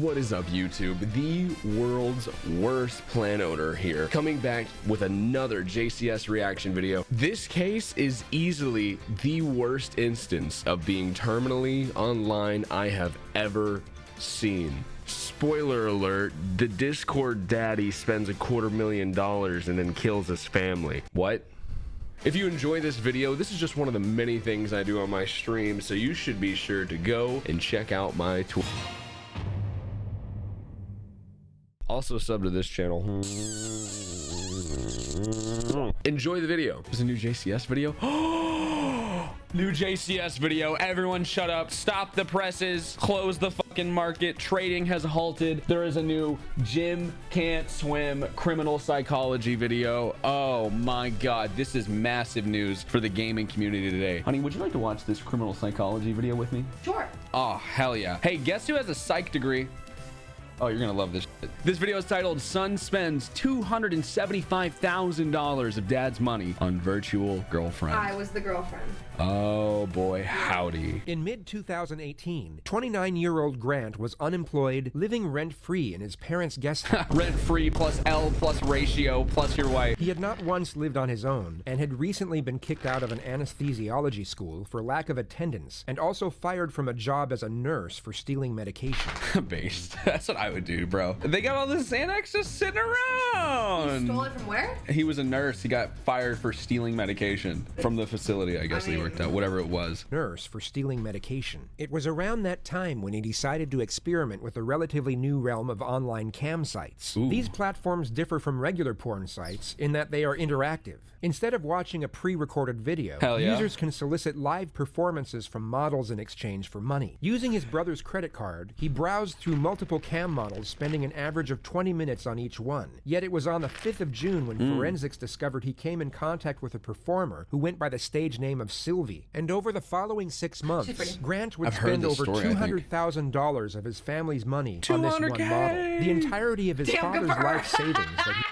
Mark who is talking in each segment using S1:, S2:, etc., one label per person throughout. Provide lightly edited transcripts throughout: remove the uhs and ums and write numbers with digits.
S1: What is up, YouTube? The world's worst plan owner here, coming back with another JCS reaction video. This case is easily the worst instance of being terminally online I have ever seen. Spoiler alert, the Discord daddy spends $250,000 and then kills his family. What? If you enjoy this video, this is just one of the many things I do on my stream, so you should be sure to go and check out my Twitter. Also sub to this channel. Enjoy the video. There's a new JCS video. New JCS video. Everyone shut up. Stop the presses. Close the fucking market. Trading has halted. There is a new Jim Can't Swim criminal psychology video. Oh my god. This is massive news for the gaming community today. Honey, would you like to watch this criminal psychology video with me?
S2: Sure.
S1: Oh, hell yeah. Hey, guess who has a psych degree? Oh, you're gonna love this shit. This video is titled Son Spends $275,000 of dad's money on virtual girlfriend.
S2: I was the girlfriend.
S1: Oh boy, howdy.
S3: In mid-2018, 29-year-old Grant was unemployed, living rent-free in his parents' guest house.
S1: Rent-free plus L plus ratio plus your wife.
S3: He had not once lived on his own and had recently been kicked out of an anesthesiology school for lack of attendance and also fired from a job as a nurse for stealing medication.
S1: Based. That's what I would do, bro. They got all this Xanax just sitting around.
S2: You stole it from where?
S1: He was a nurse. He got fired for stealing medication from the facility, I guess they worked out, whatever it was.
S3: Nurse for stealing medication. It was around that time when he decided to experiment with a relatively new realm of online cam sites.
S1: Ooh.
S3: These platforms differ from regular porn sites in that they are interactive. Instead of watching a pre-recorded video, users can solicit live performances from models in exchange for money. Using his brother's credit card, he browsed through multiple cam models, spending an average of 20 minutes on each one. Yet it was on the 5th of June when forensics discovered he came in contact with a performer who went by the stage name of Sylvie. And over the following 6 months, Grant would spend over $200,000 of his family's money on this one model. The entirety of his father's life savings that he...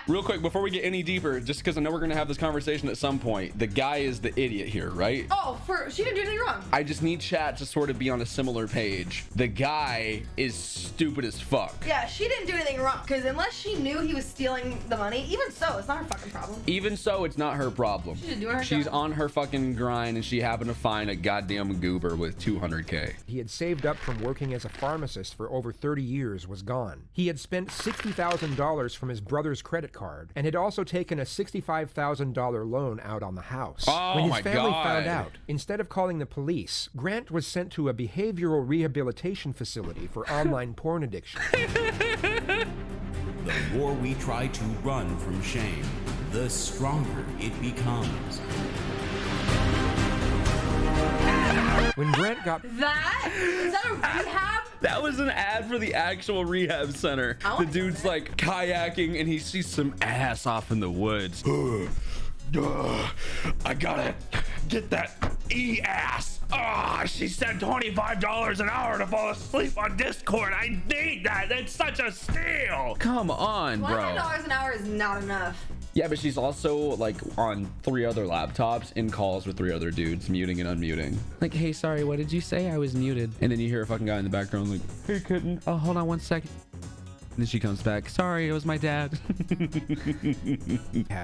S1: Real quick, before we get any deeper, just because I know we're going to have this conversation at some point, the guy is the idiot here, right?
S2: Oh, she didn't do anything wrong.
S1: I just need chat to sort of be on a similar page. The guy is stupid as fuck.
S2: Yeah, she didn't do anything wrong, because unless she knew he was stealing the money, even so, it's not her fucking problem.
S1: Even so, it's not her problem.
S2: She's doing her
S1: She's
S2: job.
S1: on her fucking grind, and she happened to find a goddamn goober with 200K.
S3: He had saved up from working as a pharmacist for over 30 years was gone. He had spent $60,000 from his brother's credit card and had also taken a $65,000 loan out on the house.
S1: Oh,
S3: when his
S1: my
S3: family
S1: God.
S3: found out, instead of calling the police, Grant was sent to a behavioral rehabilitation facility for online porn addiction.
S4: The more we try to run from shame, the stronger it becomes.
S3: When Grant got...
S2: Is that a rehab?
S1: That was an ad for the actual rehab center. The dude's like kayaking and he sees some ass off in the woods. I gotta get that E-ass. She said $25 an hour to fall asleep on Discord. I need that. That's such a steal. Come on, bro.
S2: $25 an hour is not enough.
S1: Yeah, but she's also like on 3 other laptops in calls with 3 other dudes, muting and unmuting. Like, hey, sorry, what did you say? I was muted. And then you hear a fucking guy in the background like, hey, kitten. Oh, hold on 1 second. And then she comes back. Sorry, it was my dad.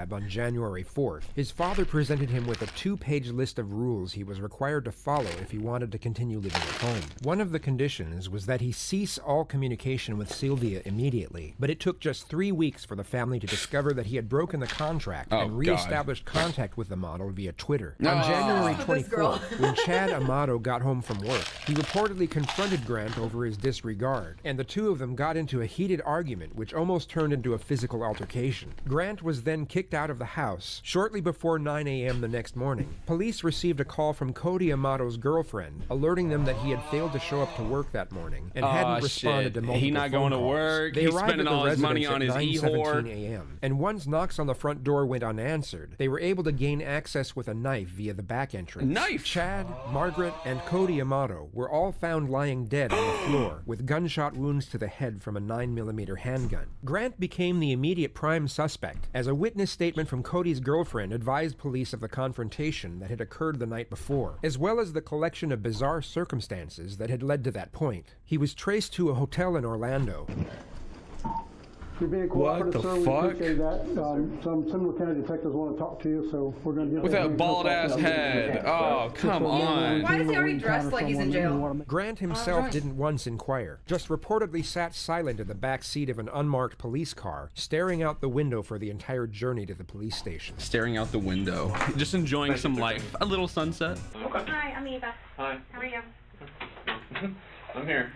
S3: On January 4th, his father presented him with a 2-page list of rules he was required to follow if he wanted to continue living at home. One of the conditions was that he cease all communication with Sylvia immediately, but it took just 3 weeks for the family to discover that he had broken the contract and re-established contact with the model via Twitter. On January 24th, when Chad Amato got home from work, he reportedly confronted Grant over his disregard, and the two of them got into a heated argument which almost turned into a physical altercation. Grant was then kicked out of the house. Shortly before 9 a.m. the next morning, police received a call from Cody Amato's girlfriend, alerting them that he had failed to show up to work that morning and hadn't responded to multiple
S1: He not
S3: phone
S1: going to
S3: calls.
S1: work.
S3: They
S1: He's
S3: arrived
S1: spending
S3: at the
S1: all his money on
S3: residence
S1: his
S3: at
S1: e-whore.
S3: 9:17 a.m. And once knocks on the front door went unanswered, they were able to gain access with a knife via the back entrance.
S1: Knife?
S3: Chad, Margaret, and Cody Amato were all found lying dead on the floor with gunshot wounds to the head from a $9 million 9mm handgun. Grant became the immediate prime suspect, as a witness statement from Cody's girlfriend advised police of the confrontation that had occurred the night before, as well as the collection of bizarre circumstances that had led to that point. He was traced to a hotel in Orlando.
S5: You're being cooperative,
S1: What the
S5: sir.
S1: fuck?
S5: We appreciate that. Some Seminole County detectives want to talk to you, so we're going to get
S1: With
S5: that
S1: that bald ass head. Oh, come on.
S2: Why is he already dressed like he's in jail?
S3: Grant himself didn't once inquire, just reportedly sat silent in the back seat of an unmarked police car, staring out the window for the entire journey to the police station.
S6: Staring out the window, just enjoying some life. A little sunset.
S7: Hi, I'm Eva.
S8: Hi.
S7: How are you?
S8: I'm here.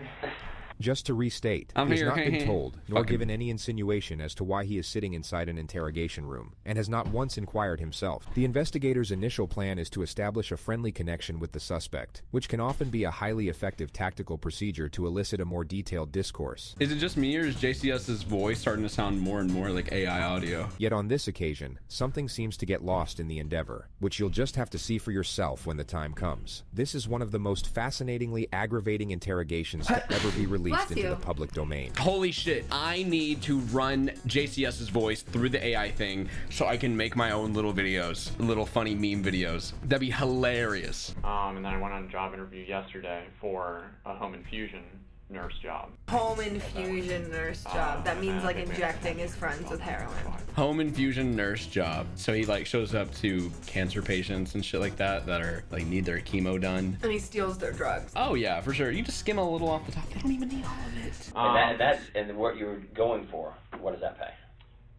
S3: Just to restate,
S6: I'm
S3: he has
S6: here.
S3: not been
S6: Hey.
S3: told, nor
S6: Fucking-
S3: given any insinuation as to why he is sitting inside an interrogation room, and has not once inquired himself. The investigator's initial plan is to establish a friendly connection with the suspect, which can often be a highly effective tactical procedure to elicit a more detailed discourse.
S6: Is it just me, or is JCS's voice starting to sound more and more like AI audio?
S3: Yet on this occasion, something seems to get lost in the endeavor, which you'll just have to see for yourself when the time comes. This is one of the most fascinatingly aggravating interrogations to ever be released
S2: Bless
S3: into
S2: you.
S3: the public domain.
S1: Holy shit, I need to run JCS's voice through the AI thing so I can make my own little videos, little funny meme videos. That'd be hilarious.
S8: And then I went on a job interview yesterday for a home infusion nurse job.
S2: Home infusion nurse job. That means like injecting his friends with heroin.
S1: Home infusion nurse job. So he like shows up to cancer patients and shit like that are like need their chemo done.
S2: And he steals their drugs.
S1: Oh yeah, for sure. You just skim a little off the top. They don't even need all of it.
S9: And what you're going for, what does that pay?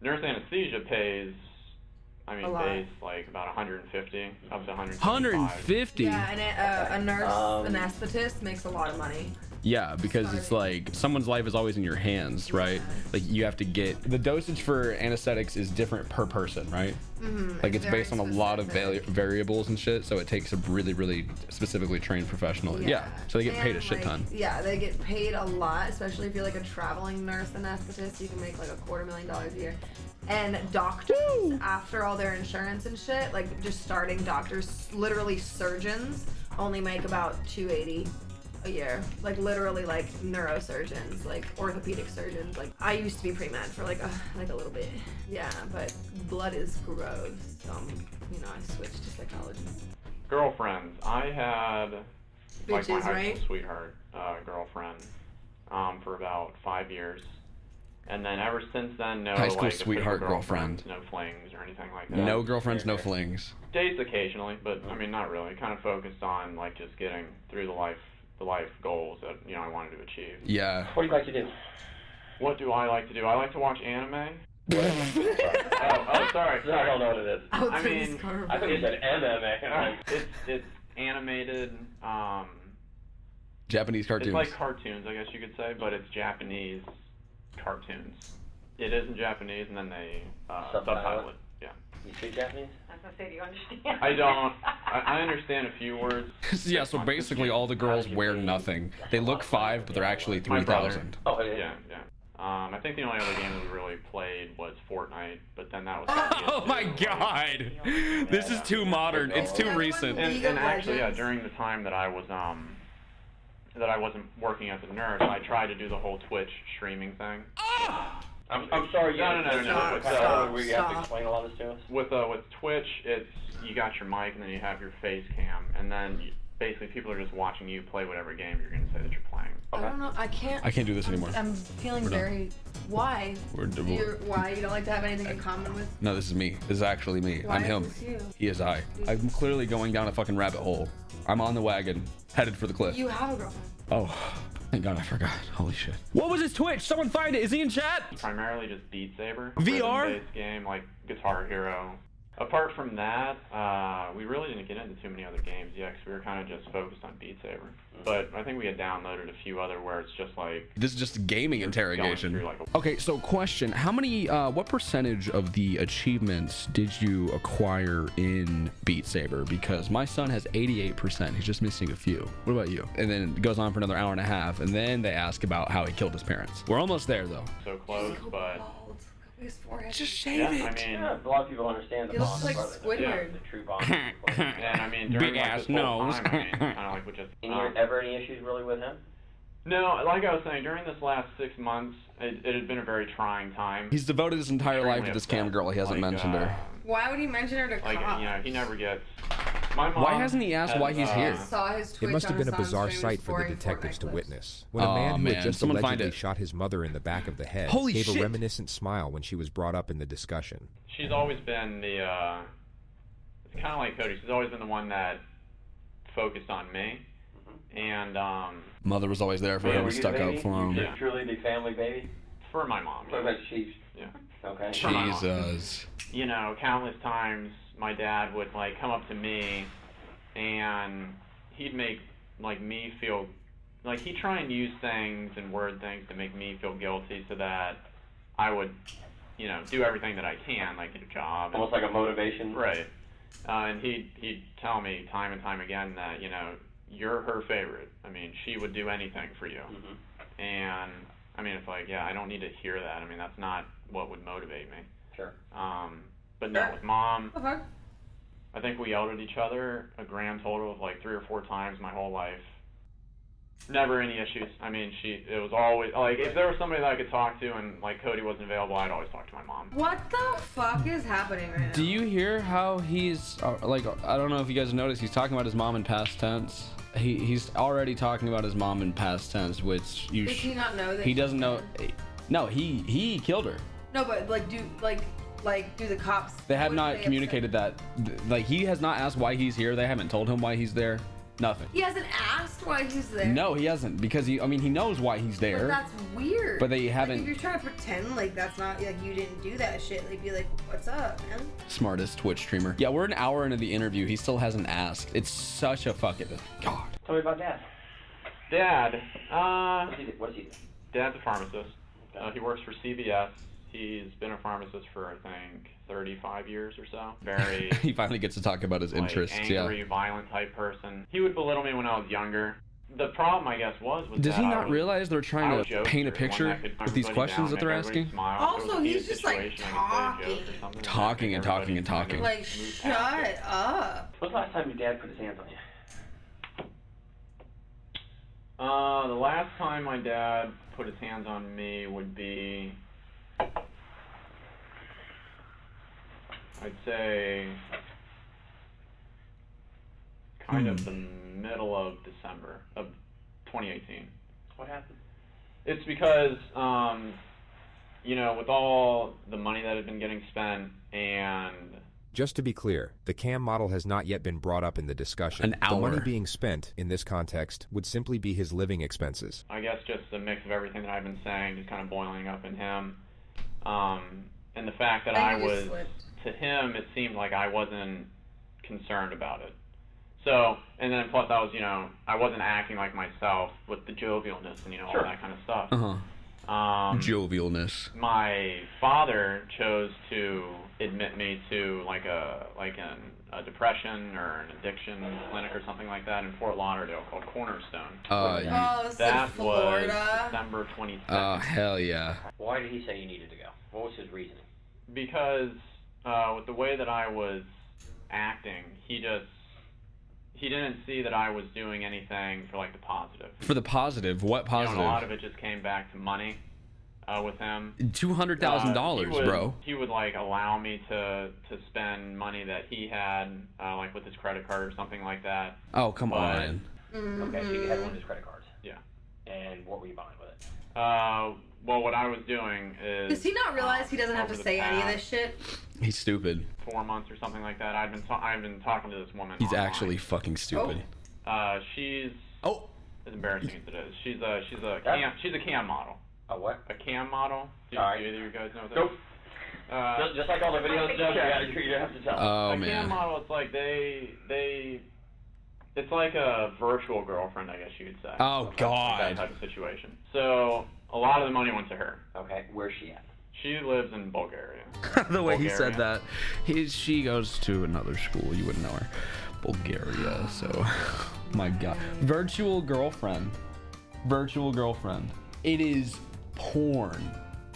S8: Nurse anesthesia pays, I
S2: A
S8: mean,
S2: lot.
S8: base like about 150, up to 150.
S1: 150.
S2: Yeah, and a nurse anesthetist makes a lot of money.
S1: Yeah, because it's like someone's life is always in your hands, right? Like you have to get the dosage for anesthetics is different per person, right? Like it's
S2: very
S1: based on a lot of
S2: specific.
S1: variables and shit, so it takes a really specifically trained professional. Yeah. So they get paid a
S2: And,
S1: shit
S2: like,
S1: ton.
S2: Yeah, they get paid a lot, especially if you're like a traveling nurse anesthetist. You can make like $250,000 a year. And doctors, after all their insurance and shit, like just starting doctors, literally surgeons, only make about $280 a year. Like literally like neurosurgeons, like orthopedic surgeons. Like I used to be pre-med for like a little bit. Yeah, but blood is gross. So I switched to psychology.
S8: Girlfriends. I had like my
S2: Bitches,
S8: high
S2: right?
S8: school sweetheart girlfriend for about 5 years. And then ever since then, no
S1: High school
S8: like, official
S1: sweetheart
S8: girlfriends,
S1: girlfriend.
S8: no flings or anything like that.
S1: No girlfriends, no flings.
S8: Dates occasionally, but I mean not really. Kind of focused on like just getting through the life goals that I wanted to achieve.
S1: Yeah.
S9: What do you like to do?
S8: What do I like to do? I like to watch anime.
S9: oh, sorry. No, I don't know what it is.
S8: I mean,
S9: I thought you said MMA.
S8: it's animated.
S1: Japanese cartoons.
S8: It's like cartoons, I guess you could say, but it's Japanese cartoons. It is in Japanese, and then they subtitle it. Yeah.
S9: You speak Japanese?
S7: I was gonna say, do you understand?
S8: I don't. I understand a few words.
S1: Yeah, so basically all the girls wear nothing. They look 5, but they're actually
S8: My brother.
S1: 3,000.
S9: Oh,
S8: Yeah. I think the only other game we really played was Fortnite, but then that was.
S1: Oh my god! This is too modern. It's too recent.
S8: And actually, yeah, during the time that I was that I wasn't working as a nurse, I tried to do the whole Twitch streaming thing.
S9: I'm sorry.
S8: No.
S9: Where you have to explain all this to us?
S8: With Twitch, it's you got your mic and then you have your face cam, and then basically people are just watching you play whatever game you're gonna say that you're playing.
S2: I don't know. I can't do this
S1: anymore.
S2: I'm feeling
S1: We're done.
S2: very. Why? Why you don't like to have anything in common with?
S1: No, this is me. This is actually me.
S2: Why
S1: I'm
S2: is
S1: him.
S2: this you?
S1: He is I. I'm clearly going down a fucking rabbit hole. I'm on the wagon, headed for the cliff.
S2: You have a girlfriend.
S1: Oh, thank God I forgot. Holy shit. What was his Twitch? Someone find it. Is he in chat?
S8: Primarily just Beat Saber.
S1: VR?
S8: Rhythm-based game like Guitar Hero. Apart from that, we really didn't get into too many other games yet, because we were kind of just focused on Beat Saber. But I think we had downloaded a few other where it's just like...
S1: This is just a gaming interrogation.
S8: Going through, like,
S1: Okay, so question. How many, what percentage of the achievements did you acquire in Beat Saber? Because my son has 88%. He's just missing a few. What about you? And then it goes on for another hour and a half, and then they ask about how he killed his parents. We're almost there, though.
S8: So close, but...
S1: Just shave
S8: Yeah,
S1: it.
S8: I mean...
S9: Yeah, a lot of people understand the
S2: He looks
S9: bond.
S2: like
S9: brother.
S2: Squidward.
S9: The true bond.
S8: And I mean, during
S1: Big
S8: like,
S1: ass
S8: this whole
S1: nose.
S8: time, I mean, kind of like with just...
S9: And you ever any issues really with him?
S8: No, like I was saying, during this last 6 months, it had been a very trying time.
S6: He's devoted his entire life to
S8: Extremely
S6: this cam
S8: upset.
S6: girl. He hasn't
S8: Like,
S6: mentioned her.
S2: Why would he mention her to
S8: Like,
S2: cops?
S8: you know, he never gets. My mom
S6: Why hasn't he asked why he's here?
S2: Saw his Twitch
S3: It must have
S2: on
S3: been a
S2: his son's
S3: bizarre
S2: stream,
S3: sight
S2: was
S3: for the
S2: scoring
S3: detectives
S2: Fortnite
S3: to
S2: clips.
S3: witness. When a
S6: Aw,
S3: man who
S6: man,
S3: had just
S6: someone find
S3: allegedly
S6: it.
S3: shot his mother in the back of the head
S6: Holy
S3: gave
S6: shit.
S3: a reminiscent smile when she was brought up in the discussion.
S8: She's always been the. It's kind of like Cody. She's always been the one that focused on me, and
S6: Mother was always there for
S9: Were
S6: him,
S9: you
S6: stuck
S9: the
S6: up
S9: baby?
S6: for him.
S9: You're truly the family baby?
S8: for my mom.
S9: What about Chiefs?
S8: Yeah.
S9: Okay.
S8: For my mom.
S6: Jesus.
S8: You know, countless times my dad would like come up to me and he'd make like me feel like he'd try and use things and word things to make me feel guilty so that I would, you know, do everything that I can, like get a job.
S9: Almost like a motivation.
S8: Right. And he'd tell me time and time again that, you know, you're her favorite. I mean, she would do anything for you.
S9: Mm-hmm.
S8: And I mean, it's like, yeah, I don't need to hear that. I mean, that's not what would motivate me.
S9: Sure.
S8: But no, with mom,
S2: Okay.
S8: I think we yelled at each other a grand total of like 3 or 4 times my whole life. Never any issues. I mean, it was always, like, if there was somebody that I could talk to and, like, Cody wasn't available, I'd always talk to my mom.
S2: What the fuck is happening right now?
S6: Do you hear how he's like? I don't know if you guys noticed. He's talking about his mom in past tense. He's already talking about his mom in past tense, which you.
S2: Does he not know that?
S6: He doesn't know. No, he killed her.
S2: No, but like, do the cops?
S6: They have
S2: would
S6: not
S2: they
S6: communicated that. Like, he has not asked why he's here. They haven't told him why he's there. Nothing.
S2: He hasn't asked why he's there.
S6: No, he hasn't, because he knows why he's there.
S2: But that's weird.
S6: But they
S2: Like,
S6: haven't.
S2: if you're trying to pretend like that's not like you didn't do that shit, like be like, what's up, man?
S6: Smartest Twitch streamer. Yeah, we're an hour into the interview. He still hasn't asked. It's such a fucking God.
S9: Tell me about Dad.
S8: Dad,
S9: What does he do?
S8: Dad's a pharmacist. He works for CVS. He's been a pharmacist for, I think, 35 years or so. Very
S6: He finally gets to talk about his interests.
S8: angry, violent type person. He would belittle me when I was younger. The problem, I guess, was
S6: Does
S8: that
S6: he
S8: I
S6: not
S8: was-
S6: realize they're
S8: I
S6: trying
S8: was
S6: to paint a
S8: jokester, one
S6: picture
S8: that could calm
S6: with these
S8: everybody
S6: questions
S8: down,
S6: that they're
S8: make everybody
S6: asking?
S8: smile.
S2: Also,
S8: It was a
S2: he's
S8: heated
S2: just, like,
S8: situation, I could play a joke or
S2: talking.
S8: something,
S6: Talking
S8: make
S6: and talking
S8: everybody
S6: and
S8: kind of
S6: talking.
S2: Like,
S8: move past it.
S2: shut up.
S9: When's the last time your dad put his hands on you?
S8: The last time my dad put his hands on me would be, I'd say, kind of the middle of December of 2018.
S9: What happened?
S8: It's because, you know, with all the money that had been getting spent and
S3: Just to be clear, the cam model has not yet been brought up in the discussion.
S6: An
S3: The money
S6: hour.
S3: being spent, in this context, would simply be his living expenses.
S8: I guess just a mix of everything that I've been saying, just kind of boiling up in him. And the fact that I
S2: think you
S8: was,
S2: slipped.
S8: to him, it seemed like I wasn't concerned about it. So, and then plus I was, you know, I wasn't acting like myself with the jovialness and, you know,
S9: Sure.
S8: all that kind of stuff.
S6: Uh-huh.
S8: Jovialness. My father chose to admit me to like a depression or an addiction clinic or something like that in Fort Lauderdale called Cornerstone.
S2: Oh, this is in
S8: That was
S2: Florida.
S8: December 22nd.
S6: Oh, hell yeah.
S9: Why did he say you needed to go? What was his reasoning?
S8: Because with the way that I was acting, he didn't see that I was doing anything for like the positive.
S6: For the positive, what
S8: You know, and
S6: positive?
S8: a lot of it just came back to money with him.
S6: $200,000,
S8: He would-
S6: bro.
S8: He would like allow me to spend money that he had, like with his credit card or something like that.
S6: Oh, come
S8: But-
S6: on.
S9: Okay, so you had one of his credit cards.
S8: Yeah.
S9: And what were you buying with it?
S8: Well, what I was doing is.
S2: Does he not realize he doesn't have to
S8: over the
S2: say any of
S8: past
S2: this shit?
S6: He's stupid.
S8: 4 months or something like that. I've been talking to this woman.
S6: He's
S8: online.
S6: actually fucking stupid.
S8: She's
S6: Oh.
S8: as embarrassing as it is. She's a
S9: Yeah.
S8: she's a cam model.
S9: A what?
S8: A cam model. Do
S9: All right.
S8: either of you guys know what that
S9: Nope.
S8: is?
S9: Just like all the videos, you have to tell.
S6: Oh,
S8: a
S6: man.
S8: cam model, it's like it's like a virtual girlfriend, I guess you could say.
S6: Oh,
S8: That
S6: God.
S8: type of situation. So a lot of the money went to her.
S9: Okay, where's she at?
S8: She lives in Bulgaria.
S6: The way he said
S8: Bulgaria.
S6: that. She goes to another school. You wouldn't know her. Bulgaria, so. My God. Virtual girlfriend. Virtual girlfriend. It is porn.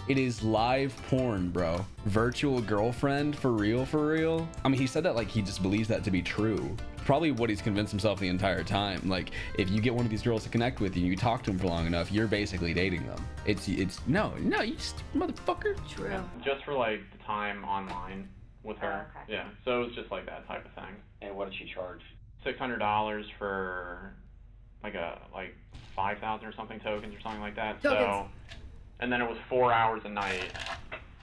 S6: It is live porn, bro. Virtual girlfriend, for real, for real? I mean, he said that like he just believes that to be true. probably what he's convinced himself the entire time. Like, if you get one of these girls to connect with you, you talk to them for long enough, you're basically dating them. It's no, you just motherfucker.
S2: True.
S8: Just for like the time online with her.
S7: Oh, okay.
S8: Yeah. So it was just like that type of thing.
S9: And what did she charge?
S8: $600 for like 5,000 or something tokens or something like that.
S2: Tokens.
S8: So, and then it was 4 hours a night.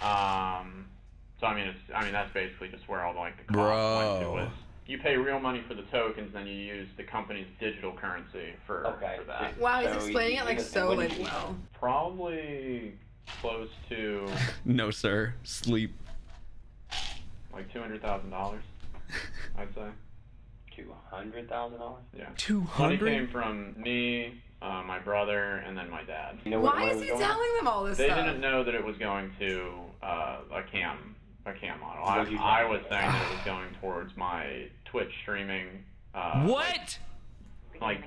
S8: So I mean that's basically just where all like the cost went to. Was you pay real money for the tokens, then you use the company's digital currency for that.
S2: Wow, he's
S9: So
S2: explaining it like so
S9: what
S2: like
S9: did she-
S2: well.
S8: Probably close to
S6: No, sir. Sleep.
S8: like $200,000, I'd say.
S9: $200,000?
S8: Yeah.
S6: 200?
S8: Money came from me, my brother, and then my dad.
S9: You know
S2: Why is he telling them all this
S8: They
S2: stuff?
S8: didn't know that it was going to a cam model.
S9: What did you
S8: I
S9: tell
S8: was
S9: them?
S8: saying that it was going towards my Twitch streaming.
S6: What?
S8: Like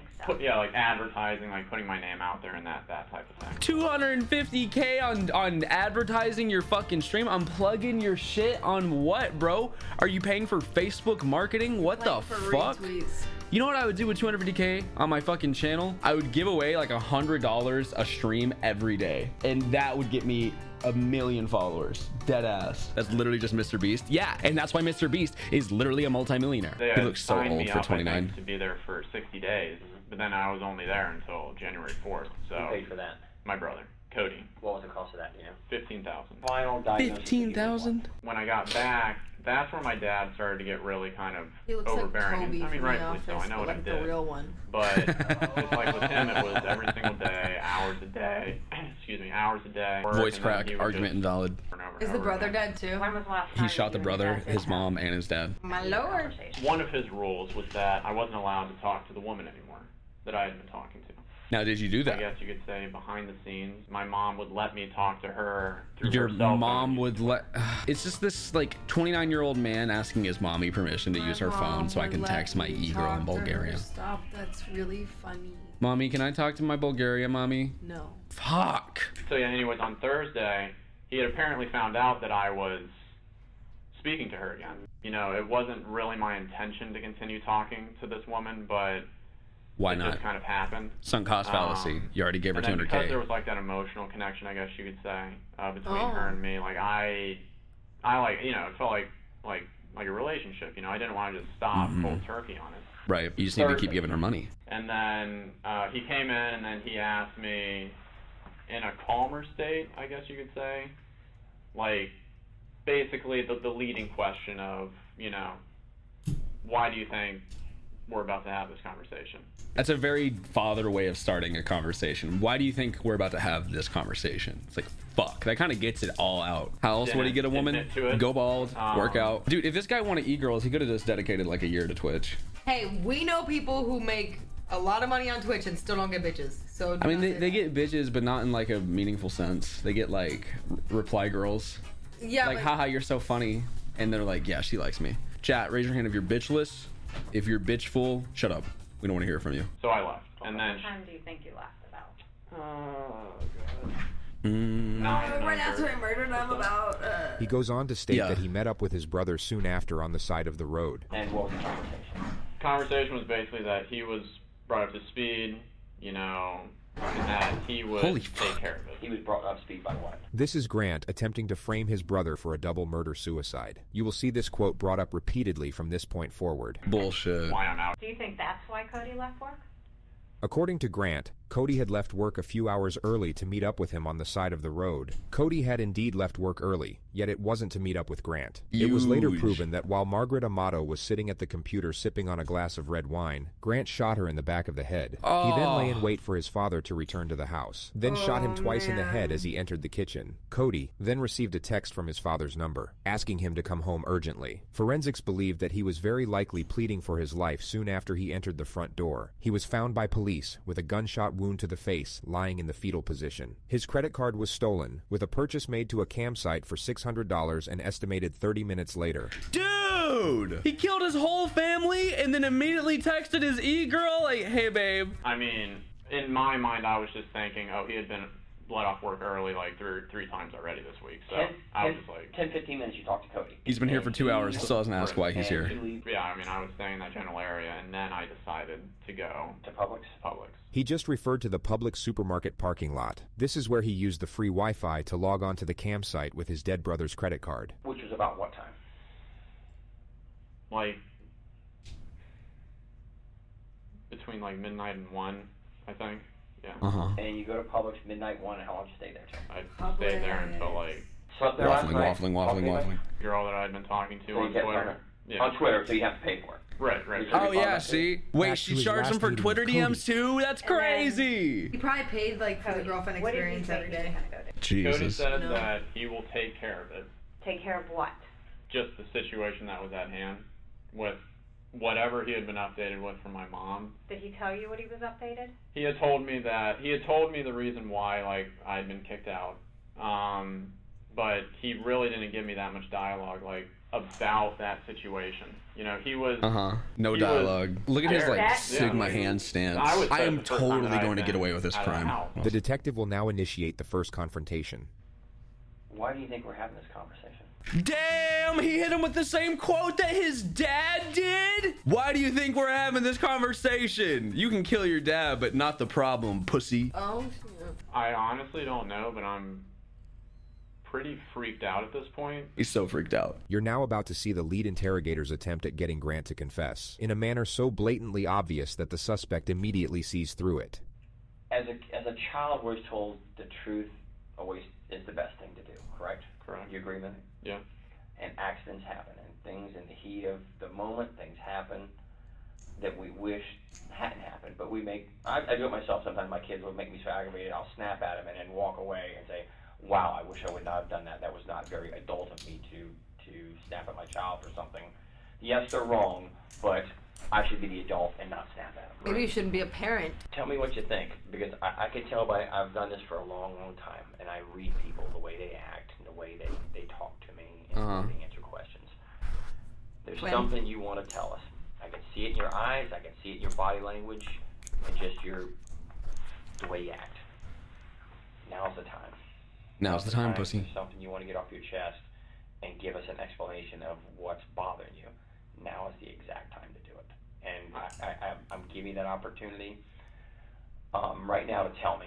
S8: advertising, like putting my name out there and that type of thing.
S6: 250K on advertising your fucking stream? I'm plugging your shit on what, bro? Are you paying for Facebook marketing? What the
S2: Like, for
S6: fuck?
S2: retweets.
S6: You know what I would do with 250K on my fucking channel? I would give away like $100 a stream every day, and that would get me 1 million followers. Dead ass. That's literally just Mr. Beast. Yeah, and that's why Mr. Beast is literally a multimillionaire.
S8: They
S6: He
S8: had
S6: looks so
S8: signed
S6: old
S8: me
S6: for
S8: up, I
S6: 29.
S8: think, to be there for 60 days, but then I was only there until January 4th. So
S9: Who paid for that?
S8: my brother, Cody,
S9: What was the cost of that, you know?
S8: 15,000.
S9: Final diagnosis.
S6: 15,000?
S8: When I got back, that's where my dad started to get really kind of
S2: He looks like
S8: overbearing.
S2: Toby
S8: I mean,
S2: from The
S8: rightfully so.
S2: Office,
S8: I know
S2: but
S8: what I
S2: like
S8: did.
S2: the real one.
S8: But it's like with him, it was every single day, hours a day. Excuse me, hours a day. work,
S6: Voice
S8: and then
S6: crack,
S8: he would
S6: argument
S8: just
S6: invalid.
S8: over and over and
S2: Is the
S8: over
S2: brother
S8: again.
S2: dead too?
S7: When was the last time
S6: He shot the
S7: you and
S6: brother,
S7: dad
S6: his
S7: had
S6: mom, and his dad.
S2: My
S7: a
S2: lord.
S7: conversation?
S8: One of his rules was that I wasn't allowed to talk to the woman anymore that I had been talking to.
S6: Now, did you do
S8: I
S6: that?
S8: guess you could say behind the scenes, my mom would let me talk to her through
S6: Your
S8: her cell phone.
S6: mom would let. It's just this like 29-year-old man asking his mommy permission to use her phone so I can text my e-girl in Bulgaria.
S2: Stop, that's really funny.
S6: Mommy, can I talk to my Bulgaria mommy?
S2: No.
S6: Fuck.
S8: So yeah, anyways, on Thursday, he had apparently found out that I was speaking to her again. You know, it wasn't really my intention to continue talking to this woman, but
S6: Why
S8: it
S6: not?
S8: just kind of happened.
S6: Sunk cost fallacy. You already gave her
S8: And then because there
S6: 200K.
S8: was like that emotional connection, I guess you could say, between
S2: Oh.
S8: her and me, like I like, you know, it felt like a relationship. You know, I didn't want to just stop cold turkey on it.
S6: Right. You just need to keep giving her money.
S8: And then he came in and then he asked me in a calmer state, I guess you could say, like basically the leading question of, you know, why do you think we're about to have this conversation?
S6: That's a very father way of starting a conversation. Why do you think we're about to have this conversation? It's like, fuck. That kind of gets it all out. How else would he get a woman?
S8: Didn't it to it.
S6: Go bald, work out. Dude, if this guy wanted e-girls, he could have just dedicated like a year to Twitch.
S2: Hey, we know people who make a lot of money on Twitch and still don't get bitches. So
S6: I mean, they get bitches, but not in like a meaningful sense. They get like reply girls.
S2: yeah,
S6: Like,
S2: but
S6: haha, you're so funny. And they're like, yeah, she likes me. Chat, raise your hand if you're bitchless. If you're bitchful, shut up. We don't want to hear from you.
S8: So I left. And then
S7: What time do you think you left about?
S2: right after I murdered him about.
S3: He goes on to state
S6: Yeah.
S3: that he met up with his brother soon after on the side of the road.
S9: And what was the conversation?
S8: conversation was basically that he was brought up to speed, you know, and that he would
S6: Holy
S8: take
S6: fuck.
S8: care of it.
S9: He was brought up to speed by what?
S3: This is Grant attempting to frame his brother for a double murder-suicide. You will see this quote brought up repeatedly from this point forward.
S6: Bullshit.
S8: Why I'm out.
S7: Do you think that's why Cody left work?
S3: According to Grant, Cody had left work a few hours early to meet up with him on the side of the road. Cody had indeed left work early, yet it wasn't to meet up with Grant. It was later
S6: Huge.
S3: proven that while Margaret Amato was sitting at the computer sipping on a glass of red wine, Grant shot her in the back of the head. He then lay in wait for his father to return to the house, then shot him twice in the head as he entered the kitchen. Cody then received a text from his father's number, asking him to come home urgently. Forensics believed that he was very likely pleading for his life soon after he entered the front door. He was found by police with a gunshot wound to the face, lying in the fetal position. His credit card was stolen, with a purchase made to a campsite for $600 and estimated 30 minutes later.
S6: Dude! He killed his whole family and then immediately texted his e-girl like, hey babe.
S8: I mean, in my mind, I was just thinking, oh, he had been let off work early like three times already this week. So
S9: 10,
S8: I was just like
S9: 10, 15 minutes you talk to Cody.
S6: He's been here for 2 hours. Still doesn't ask why he's here.
S8: Yeah, I mean, I was staying in that general area, and then I decided to go
S9: to Publix.
S3: He just referred to the Publix supermarket parking lot. This is where he used the free Wi-Fi to log on to the campsite with his dead brother's credit card.
S9: Which was about what time?
S8: Like between like midnight and 1, I think. Yeah.
S9: And you go to Publix midnight 1, and how long did you stay there till?
S8: I stayed there until like
S6: Waffling.
S8: girl that I'd been talking to
S9: So
S8: on
S9: you kept
S8: Twitter.
S9: trying to-
S8: Yeah.
S9: On Twitter, so you have to pay for it.
S8: Right.
S6: Oh yeah, see? Wait,
S3: Back to
S6: she
S3: his
S6: charged him
S3: last
S6: for
S3: meeting
S6: Twitter
S3: with Cody.
S6: DMs too? That's crazy.
S2: He probably paid like for the girlfriend
S7: What did he
S2: experience
S7: say
S2: every
S7: he was
S2: day.
S7: gonna go do?
S8: Cody
S6: Jesus.
S8: said
S2: No.
S8: that he will take care of it.
S7: Take care of what?
S8: Just the situation that was at hand with whatever he had been updated with from my mom.
S7: Did he tell you what he was updated?
S8: He had told me the reason why like I'd been kicked out. But he really didn't give me that much dialogue like about that situation. You know, he was
S6: No
S8: he
S6: dialogue. Look at his like
S7: Yeah.
S6: Sigma handstance.
S8: I would say
S6: I am
S8: the first time
S6: totally
S8: that
S6: going to
S8: I've
S6: get
S8: been
S6: away with this
S8: out of the
S6: crime.
S8: house.
S3: The detective will now initiate the first confrontation.
S9: Why do you think we're having this conversation?
S6: Damn, he hit him with the same quote that his dad did? Why do you think we're having this conversation? You can kill your dad, but not the problem, pussy.
S2: Oh,
S8: I honestly don't know, but I'm pretty freaked out at this point.
S6: He's so freaked out.
S3: You're now about to see the lead interrogator's attempt at getting Grant to confess, in a manner so blatantly obvious that the suspect immediately sees through it.
S9: As a child, we're told the truth always is the best thing to do, correct?
S8: Correct.
S9: You agree with me?
S8: Yeah.
S9: And accidents happen, and things in the heat of the moment, things happen that we wish hadn't happened. But I do it myself sometimes. My kids will make me so aggravated, I'll snap at them and then walk away and say, wow, I wish I would not have done that. That was not very adult of me to snap at my child for something. Yes, they're wrong, but I should be the adult and not snap at them.
S2: maybe you shouldn't be a parent.
S9: Tell me what you think, because I can tell I've done this for a long, long time, and I read people, the way they act, and the way they talk to me, and the way they answer questions. There's something you want to tell us. I can see it in your eyes, I can see it in your body language, and just the way you act. Now's the time.
S6: Now's the time, pussy.
S9: There's something you want to get off your chest and give us an explanation of what's bothering you. Now is the exact time to do it. And I'm giving that opportunity right now to tell me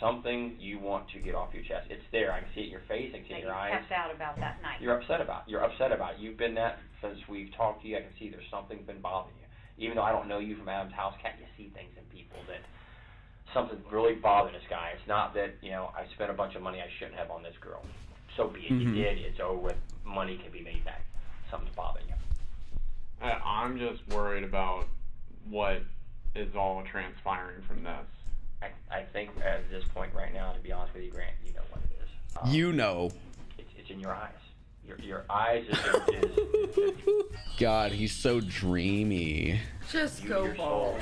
S9: something you want to get off your chest. It's there. I can see it in your face. I can see it in your eyes.
S7: Kept out about that night.
S9: You're upset about it. You've been that since we've talked to you. I can see there's something been bothering you. Even though I don't know you from Adam's house, can't you see things in people that something's really bothering this guy? It's not that, I spent a bunch of money I shouldn't have on this girl. So be it. You did. It's over with. Money can be made back. Something's bothering you.
S8: I'm just worried about what is all transpiring from this.
S9: I think at this point right now, to be honest with you, Grant, you know what it is.
S6: You know.
S9: It's in your eyes. Your eyes is
S6: God, he's so dreamy.
S2: Just
S9: you,
S2: go
S9: your
S2: ball.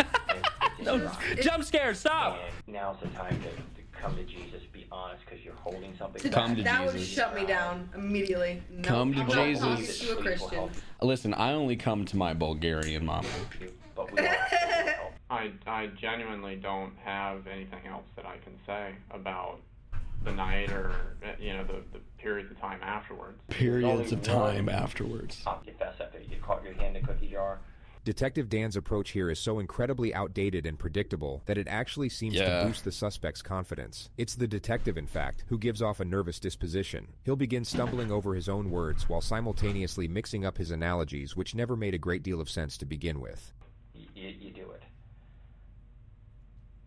S9: soul.
S6: Jump scare, stop!
S9: And now's the time to come to Jesus, be honest, because you're holding something
S6: Come to
S2: That would
S6: Jesus.
S2: shut me down immediately. No,
S6: Come to
S2: I'm not
S6: Jesus.
S2: talking to a Christian.
S6: Listen, I only come to my Bulgarian mama.
S9: But we all help.
S8: I genuinely don't have anything else that I can say about the night or the periods of time afterwards.
S6: Periods of time afterwards.
S9: Confess after you caught your hand in a cookie jar.
S3: Detective Dan's approach here is so incredibly outdated and predictable that it actually seems to boost the suspect's confidence. It's the detective, in fact, who gives off a nervous disposition. He'll begin stumbling over his own words while simultaneously mixing up his analogies, which never made a great deal of sense to begin with.
S9: You do it.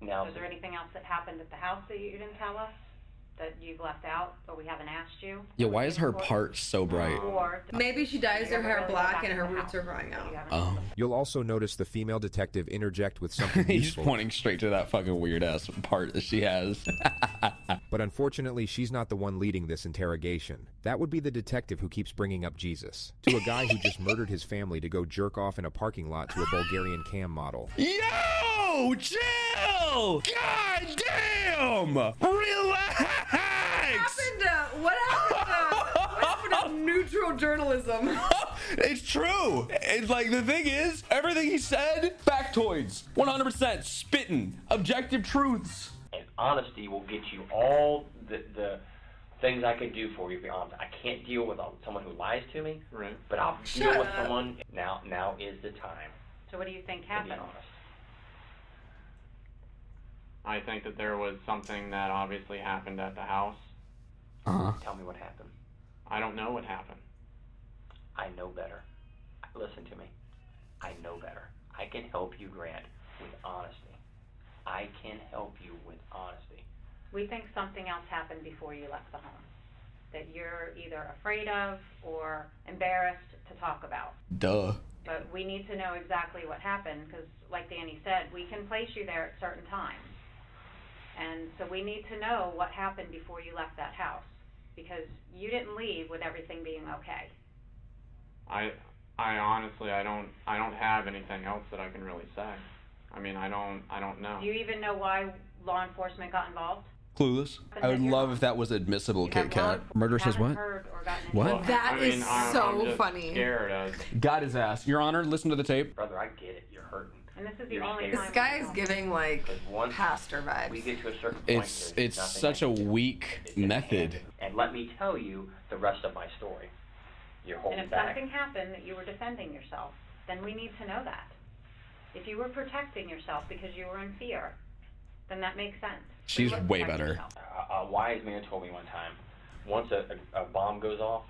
S9: Now,
S7: Was there anything else that happened at the house that you didn't tell us? That you've left out, or we haven't asked you?
S6: Yeah, why is her part so bright?
S7: Or
S2: Maybe she dyes her hair
S7: really
S2: black
S7: back
S2: and
S7: in
S2: her
S7: the
S2: roots
S7: house.
S2: are growing out.
S7: You haven't-
S6: Oh.
S3: You'll also notice the female detective interject with something
S6: He's
S3: useful.
S6: pointing straight to that fucking weird ass part that she has.
S3: But unfortunately, she's not the one leading this interrogation. That would be the detective who keeps bringing up Jesus, to a guy who just murdered his family to go jerk off in a parking lot to a Bulgarian cam model.
S6: Yo! Chill! God damn! Relax!
S2: What happened to neutral journalism?
S6: It's true. It's like, the thing is, everything he said, factoids. 100% spitting. Objective truths.
S9: and honesty will get you all the things I could do for you. To be honest, I can't deal with someone who lies to me,
S8: Right.
S9: but I'll deal with someone. Now is the time
S7: So what do you think
S9: to be
S7: happened?
S9: honest.
S8: I think that there was something that obviously happened at the house.
S9: Tell me what happened.
S8: I don't know what happened.
S9: I know better. Listen to me. I know better. I can help you, Grant, with honesty. I can help you with honesty.
S7: We think something else happened before you left the home that you're either afraid of or embarrassed to talk about.
S6: Duh.
S7: But we need to know exactly what happened because, like Danny said, we can place you there at certain times. And so we need to know what happened before you left that house because you didn't leave with everything being okay.
S8: I honestly, I don't have anything else that I can really say. I mean, I don't know.
S7: Do you even know why law enforcement got involved?
S6: Clueless. I would love if that was admissible,
S7: You
S6: Kit
S7: have
S6: Kat.
S7: not-
S6: Murder says
S7: haven't
S6: what?
S7: heard or gotten any
S6: What?
S7: information.
S2: That
S8: I mean,
S2: is
S8: I'm
S2: so
S8: just
S2: funny.
S8: scared as
S6: Got his ass. Your Honor, listen to the tape.
S9: Brother, I get it. You're hurting.
S7: And this is the
S9: You're
S7: only
S9: scared.
S7: time.
S2: This guy is giving like
S9: Because once
S2: pastor vibes.
S9: we get to a certain point,
S6: It's
S9: there's nothing
S6: such
S9: I
S6: a
S9: can do.
S6: weak
S9: It's in
S6: method.
S9: hand. And let me tell you the rest of my story. You're
S7: And
S9: holding
S7: if
S9: back.
S7: something happened that you were defending yourself, then we need to know that. If you were protecting yourself because you were in fear, then that makes sense.
S6: She's
S7: You were
S6: way
S7: protecting
S6: better.
S7: yourself.
S9: A wise man told me one time, once a bomb goes off,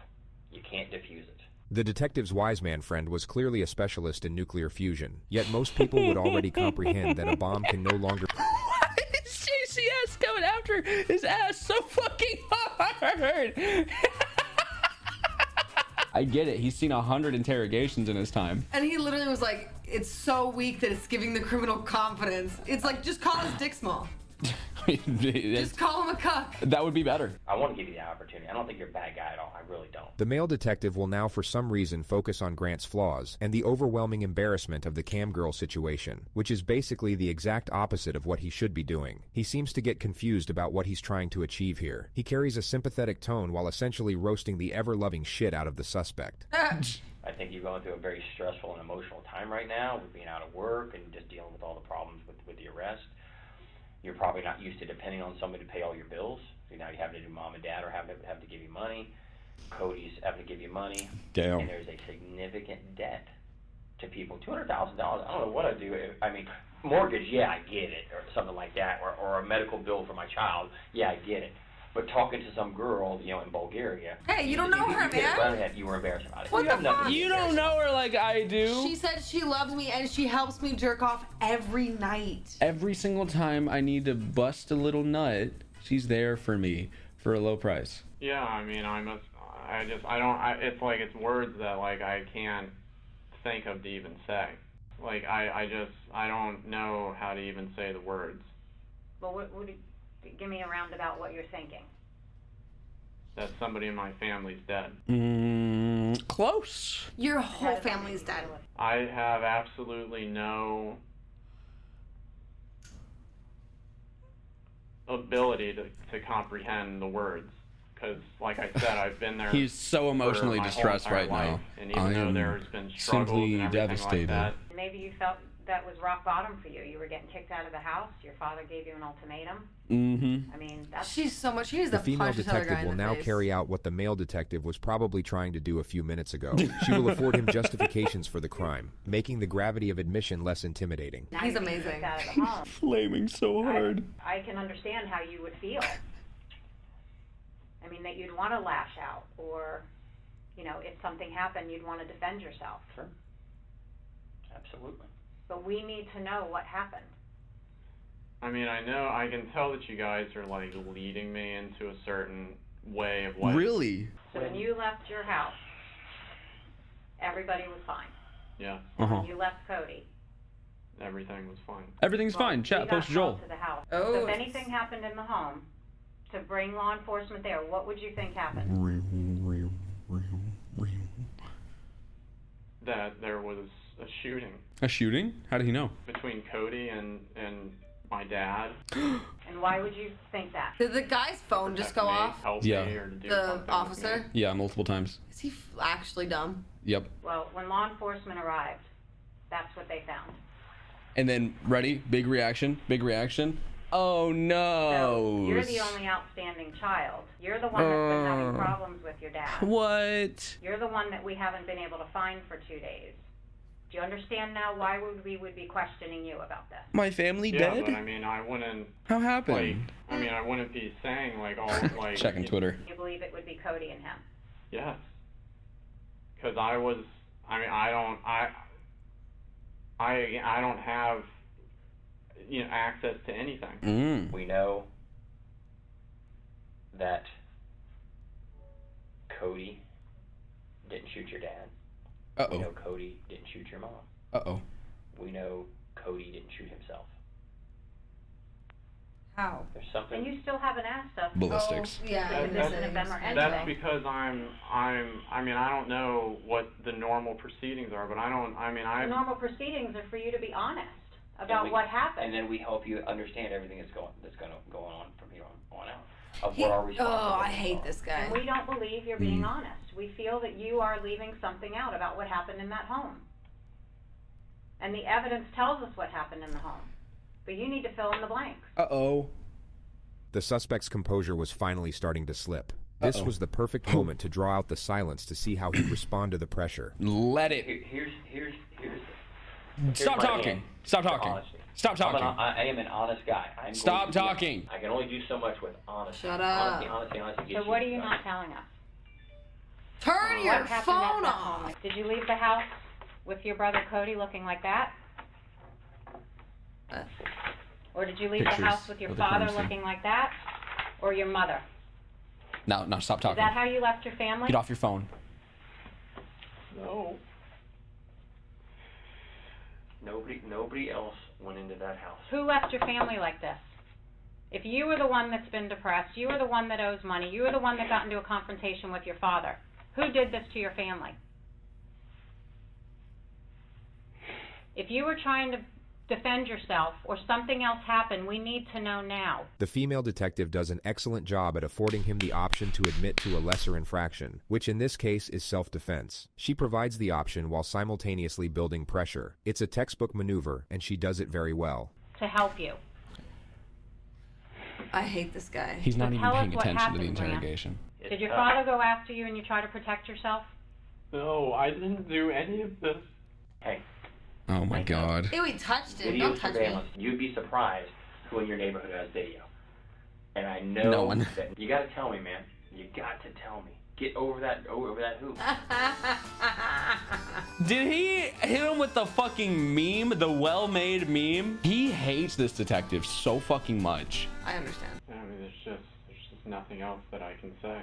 S9: you can't defuse it.
S3: The detective's wise man friend was clearly a specialist in nuclear fusion, yet most people would already comprehend that a bomb can no longer...
S6: Why is JCS coming after his ass so fucking hard? I get it. He's seen 100 interrogations in his time.
S2: And he literally was like, it's so weak that it's giving the criminal confidence. It's like, just call his dick small. Just call him a cuck.
S6: That would be better.
S9: I want to give you the opportunity. I don't think you're a bad guy at all. I really don't.
S3: The male detective will now for some reason focus on Grant's flaws and the overwhelming embarrassment of the cam girl situation, which is basically the exact opposite of what he should be doing. He seems to get confused about what he's trying to achieve here. He carries a sympathetic tone while essentially roasting the ever-loving shit out of the suspect.
S9: I think you're going through a very stressful and emotional time right now with being out of work and just dealing with all the problems with the arrest. You're probably not used to depending on somebody to pay all your bills. So now you have to do mom and dad or have to give you money. Cody's having to give you money.
S6: Damn.
S9: And there's a significant debt to people. $200,000. I don't know what I'd do. I mean, mortgage, yeah, I get it, or something like that, or a medical bill for my child, yeah, I get it. But talking to some girl, in Bulgaria.
S2: Hey, you don't know her, man.
S9: You were embarrassed about it.
S2: What
S9: You
S2: the
S9: have nothing
S2: fuck?
S9: to be
S6: You don't
S9: embarrassed
S6: know her like I do.
S2: She said she loves me and she helps me jerk off every night.
S6: Every single time I need to bust a little nut, she's there for me for a low price.
S8: Yeah, I mean, it's like it's words that like I can't think of to even say. Like I don't know how to even say the words.
S7: Well, give me a roundabout what you're thinking.
S8: That somebody in my family's dead.
S6: Close.
S2: Your whole family's dead.
S8: I have absolutely no ability to comprehend the words. Because, like I said, I've been there.
S6: He's so emotionally
S8: for my whole
S6: distressed
S8: entire
S6: right
S8: life.
S6: now.
S8: And even
S6: I
S8: though
S6: am
S8: there's been struggles
S6: simply
S8: and everything
S6: devastated.
S8: like that,
S7: Maybe you felt that was rock bottom for you. You were getting kicked out of the house. Your father gave you an ultimatum.
S6: Mm-hmm.
S7: I mean, that's...
S2: She's so much. She needs
S3: The
S2: to
S3: female
S2: punch this other
S3: detective
S2: guy
S3: will
S2: in the
S3: now
S2: face.
S3: carry out what the male detective was probably trying to do a few minutes ago. She will afford him justifications for the crime, making the gravity of admission less intimidating.
S7: Now
S2: He's
S7: you're being
S2: amazing.
S7: kicked out of the home.
S6: Flaming so hard.
S7: I can understand how you would feel. I mean, that you'd want to lash out, or, if something happened, you'd want to defend yourself.
S9: Sure. Absolutely.
S7: But we need to know what happened.
S8: I mean, I can tell that you guys are like leading me into a certain way of what.
S6: Really?
S7: So when you left your house, everybody was fine.
S8: Yeah,
S7: When you left Cody,
S8: everything was fine.
S6: Everything's
S7: well,
S6: fine.
S7: we
S6: Chat,
S7: got
S6: post Joel.
S7: called to the house.
S2: Oh,
S7: So if anything happened in the home, to bring law enforcement there, what would you think happened?
S8: That there was a shooting
S6: A shooting? How did he know?
S8: between Cody and my dad.
S7: And why would you think that?
S2: Did the guy's phone just go off?
S8: Help
S6: Yeah.
S8: me or to do
S2: The
S8: something with
S2: officer?
S8: me.
S6: Yeah, multiple times.
S2: Is he actually dumb?
S6: Yep.
S7: Well, when law enforcement arrived, that's what they found.
S6: And then, ready? Big reaction. Big reaction.
S1: Oh no.
S7: So you're the only outstanding child. You're the one that's been having problems with your dad.
S1: What?
S7: You're the one that we haven't been able to find for 2 days. Do you understand now why we would be questioning you about this?
S1: My family
S8: Yeah,
S1: dead?
S8: but I mean, I wouldn't.
S1: How happened?
S8: Like, I mean, I wouldn't be saying like all like.
S6: Checking Twitter.
S7: You believe it would be Cody and him?
S8: Yes. Because I was. I mean, I don't have, access to anything.
S9: We know that Cody didn't shoot your dad. We know Cody didn't shoot your mom.
S6: Uh-oh.
S9: We know Cody didn't shoot himself.
S2: How?
S9: There's something.
S7: And you still haven't asked us.
S1: Ballistics.
S2: Oh, yeah.
S7: The condition of them or anything.
S8: That's because I mean, I don't know what the normal proceedings are, but
S7: The normal proceedings are for you to be honest
S9: And
S7: about what happened.
S9: And then we help you understand everything that's going on from here on out. Of what our responsibilities
S2: I hate
S9: are.
S2: this guy.
S7: And we don't believe you're being honest. We feel that you are leaving something out about what happened in that home. And the evidence tells us what happened in the home. But you need to fill in the blanks.
S1: Uh-oh.
S3: The suspect's composure was finally starting to slip. This was the perfect moment to draw out the silence to see how he'd respond to the pressure.
S1: Let it.
S9: Here's
S1: Stop
S9: my
S1: talking.
S9: hand
S1: Stop
S9: to
S1: talking.
S9: honesty.
S1: Stop talking.
S9: I am an honest guy.
S1: Stop talking.
S9: I can only do so much with honesty.
S2: Shut up.
S9: Honesty.
S7: So what are you not telling us?
S2: Turn your
S7: What happened
S2: phone
S7: at that
S2: off.
S7: home? Did you leave the house with your brother Cody looking like that? Or did you leave
S6: Pictures
S7: the house with your
S6: of the
S7: father
S6: crime scene.
S7: looking like that? Or your mother?
S6: No, stop
S7: Is
S6: talking.
S7: that how you left your family?
S6: Get off your phone.
S8: No.
S9: Nobody else went into that house.
S7: Who left your family like this? If you were the one that's been depressed, you were the one that owes money, you were the one that got into a confrontation with your father, who did this to your family? If you were trying to defend yourself or something else happened, we need to know now.
S3: The female detective does an excellent job at affording him the option to admit to a lesser infraction, which in this case is self-defense. She provides the option while simultaneously building pressure. It's a textbook maneuver, and she does it very well.
S7: To help you.
S2: I hate this guy.
S6: He's not
S7: So
S6: even
S7: tell us
S6: paying
S7: what
S6: attention to the
S7: happened, Grant.
S6: interrogation.
S7: Did your father go after you and you try to protect yourself?
S8: No, I didn't do any of this.
S9: Hey,
S1: Oh my god.
S2: Ew, he touched him.
S9: video
S2: Don't touch me.
S9: surveillance. You'd be surprised who in your neighborhood has video. And I know
S6: No one.
S9: that you got to tell me, man. You got to tell me. Get over that hoop.
S1: Did he hit him with the fucking meme? The well-made meme? He hates this detective so fucking much.
S2: I understand.
S8: I mean, there's just nothing else that I can say.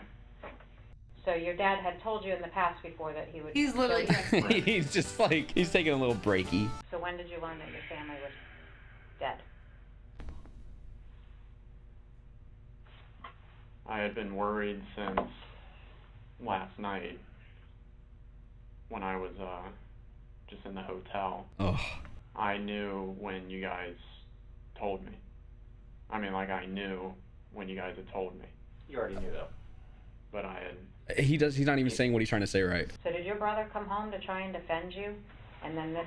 S7: So your dad had told you in the past before that he would...
S2: He's literally
S7: kill you.
S2: texting.
S1: He's just like, he's taking a little breaky.
S7: So when did you learn that your family was dead?
S8: I had been worried since last night when I was just in the hotel.
S1: Ugh.
S8: I knew when you guys told me. I mean, like, I knew when you guys had told me,
S9: You already knew though.
S8: but I had.
S1: He's not even saying what he's trying to say right.
S7: So did your brother come home to try and defend you, and then this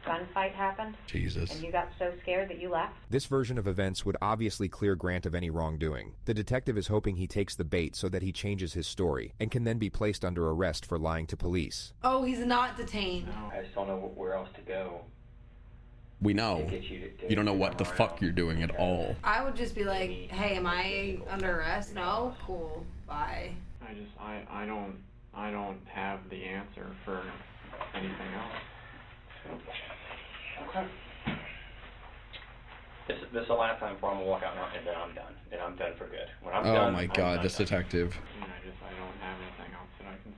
S7: gunfight happened,
S1: Jesus.
S7: and you got so scared that you left?
S3: This version of events would obviously clear Grant of any wrongdoing. The detective is hoping he takes the bait so that he changes his story, and can then be placed under arrest for lying to police.
S2: Oh, he's not detained.
S9: I just don't know where else to go.
S1: We know.
S9: To get you to
S1: You don't know what the
S9: come
S1: fuck
S9: around.
S1: you're doing at all.
S2: I would just be like, hey, am I under arrest? No? Cool. Bye.
S8: I don't have the answer for anything else.
S9: Okay. This is the last time before I'm gonna walk out and then I'm done. Then I'm done for good. When I'm
S1: Oh
S9: done,
S1: my
S9: I'm
S1: god,
S9: done,
S1: this
S9: done.
S1: detective.
S8: I don't have anything else that I can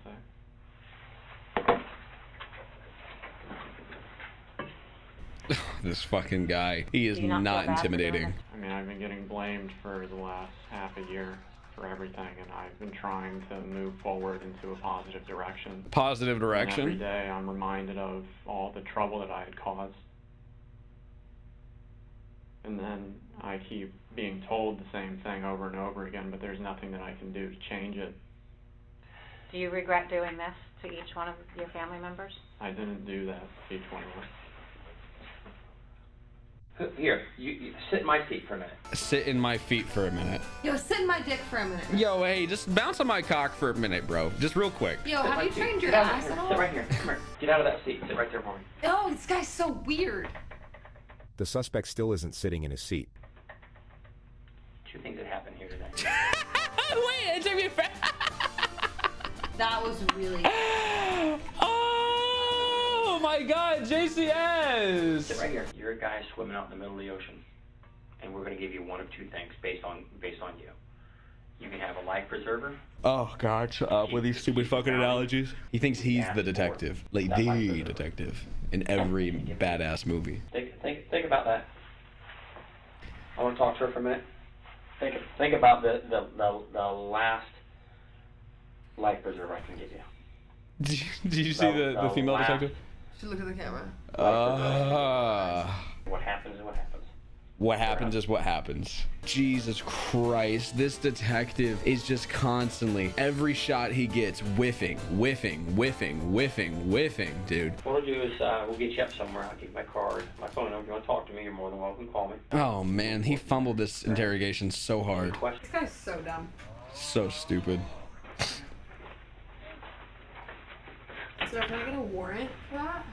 S8: say.
S1: This fucking guy. He is
S7: Do you not
S1: not
S7: feel bad for doing
S1: intimidating.
S7: this?
S8: I mean, I've been getting blamed for the last half a year for everything, and I've been trying to move forward into a positive direction.
S1: Positive
S8: And every
S1: direction.
S8: day I'm reminded of all the trouble that I had caused. And then I keep being told the same thing over and over again, but there's nothing that I can do to change it.
S7: Do you regret doing this to each one of your family members?
S8: I didn't do that to each one of them.
S9: Here, you sit in my seat for a minute.
S6: Sit in my feet for a minute.
S2: Yo, sit in my dick for a minute.
S6: Yo, hey, just bounce on my cock for a minute, bro. Just real quick.
S2: Yo,
S9: Sit
S2: have
S9: my
S2: you
S9: seat.
S2: trained your
S9: Get out of
S2: ass
S9: here.
S2: at all?
S9: Sit right here. Come here. Get out of that seat. Sit right there for me.
S2: Oh, this guy's so weird.
S3: The suspect still isn't sitting in his seat.
S9: Two things that happened here today.
S6: Wait, it took me
S2: That was really.
S6: Oh my God, JCS!
S9: Sit right here. You're a guy swimming out in the middle of the ocean, and we're gonna give you one of two things based on you. You can have a life preserver.
S6: Oh God, shut up with these stupid fucking analogies. He thinks he's the detective, like the detective in every badass movie.
S9: Think about that. I want to talk to her for a minute. Think about the last life preserver I can give you.
S6: Did you see the female detective?
S2: Should look at the camera.
S9: What happens is what happens.
S6: What happens is what happens. Jesus Christ, this detective is just constantly, every shot he gets, whiffing, dude.
S9: What we'll do is we'll get you up somewhere. I'll give you my card, my phone number. If you want to talk to me, you're more than welcome to call me.
S6: Oh man, he fumbled this interrogation so hard.
S2: This guy's so dumb.
S6: So stupid.
S2: So can I get a warrant for that?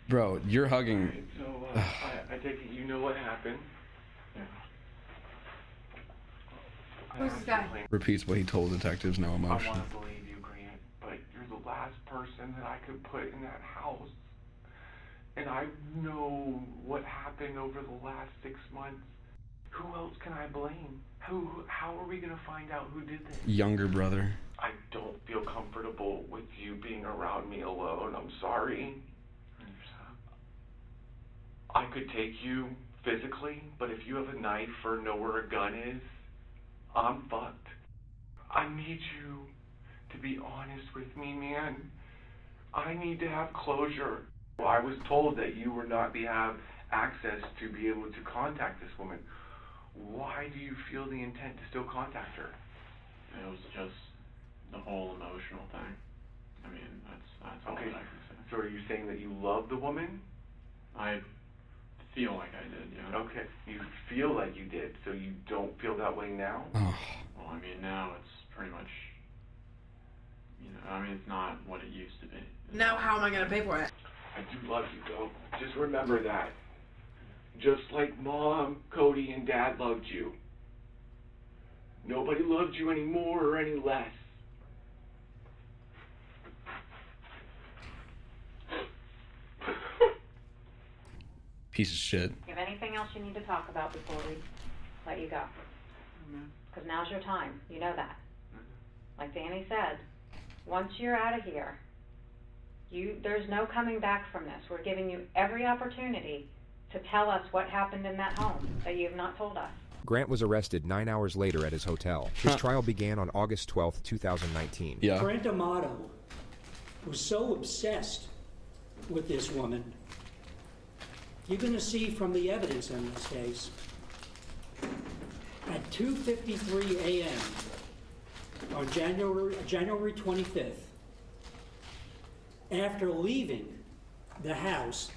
S6: Bro, you're hugging.
S10: So, I take it you know what happened? Yeah.
S2: Who's this guy?
S6: Repeats what he told detectives, no
S10: I
S6: emotion.
S10: want to believe you, Grant, but you're the last person that I could put in that house. And I know what happened over the last 6 months. Who else can I blame? How are we going to find out who did this?
S6: Younger brother.
S10: I don't feel comfortable with you being around me alone. I'm sorry. I could take you physically, but if you have a knife or know where a gun is, I'm fucked. I need you to be honest with me, man. I need to have closure. I was told that you would not have access to be able to contact this woman. Why do you feel the intent to still contact her?
S8: It was just the whole emotional thing. I mean, that's all
S10: Okay,
S8: that I can say.
S10: so are you saying that you love the woman?
S8: I feel like I did, yeah.
S10: Okay, you feel like you did, so you don't feel that way now?
S6: Oh.
S8: Well, I mean, now it's pretty much, I mean, it's not what it used to be.
S2: Now how am I gonna pay for it?
S10: I do love you, though. Just remember that. Just like Mom, Cody, and Dad loved you. Nobody loved you any more or any less.
S6: Piece of shit.
S7: You have anything else you need to talk about before we let you go? Because now's your time. You know that. Like Danny said, once you're out of here, there's no coming back from this. We're giving you every opportunity to tell us what happened in that home that you have not told us.
S3: Grant was arrested 9 hours later at his hotel. His trial began on August 12th, 2019.
S6: Yeah.
S11: Grant Amato was so obsessed with this woman. You're going to see from the evidence in this case, at 2:53 a.m. on January 25th, after leaving the house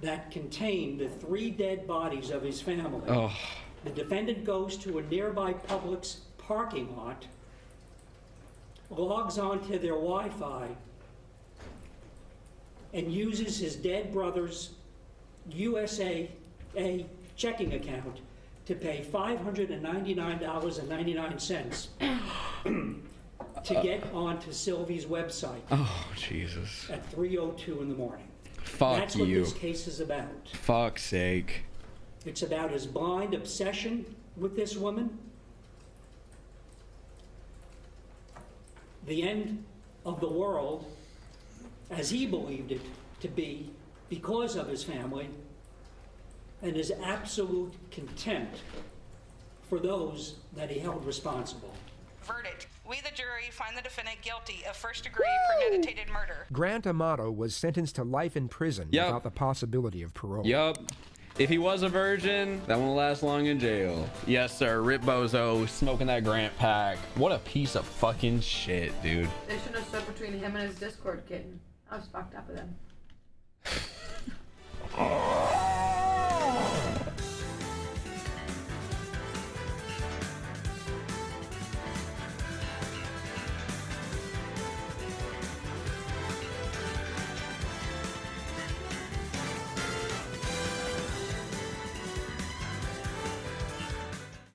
S11: that contained the 3 dead bodies of his family, the defendant goes to a nearby Publix parking lot, logs onto their Wi-Fi, and uses his dead brother's USA checking account to pay $599.99 to get onto Sylvie's website.
S6: Oh, Jesus.
S11: At 3:02 in the morning.
S6: Fuck
S11: That's what
S6: you.
S11: this case is about.
S6: Fuck's sake.
S11: It's about his blind obsession with this woman, the end of the world as he believed it to be because of his family, and his absolute contempt for those that he held responsible.
S12: Verdict. We, the jury, find the defendant guilty of first-degree premeditated murder.
S3: Grant Amato was sentenced to life in prison without the possibility of parole.
S6: Yup. If he was a virgin, that won't last long in jail. Yes, sir. Rip Bozo, smoking that Grant pack. What a piece of fucking shit, dude.
S2: They shouldn't have stood between him and his Discord kitten. I was fucked up with him.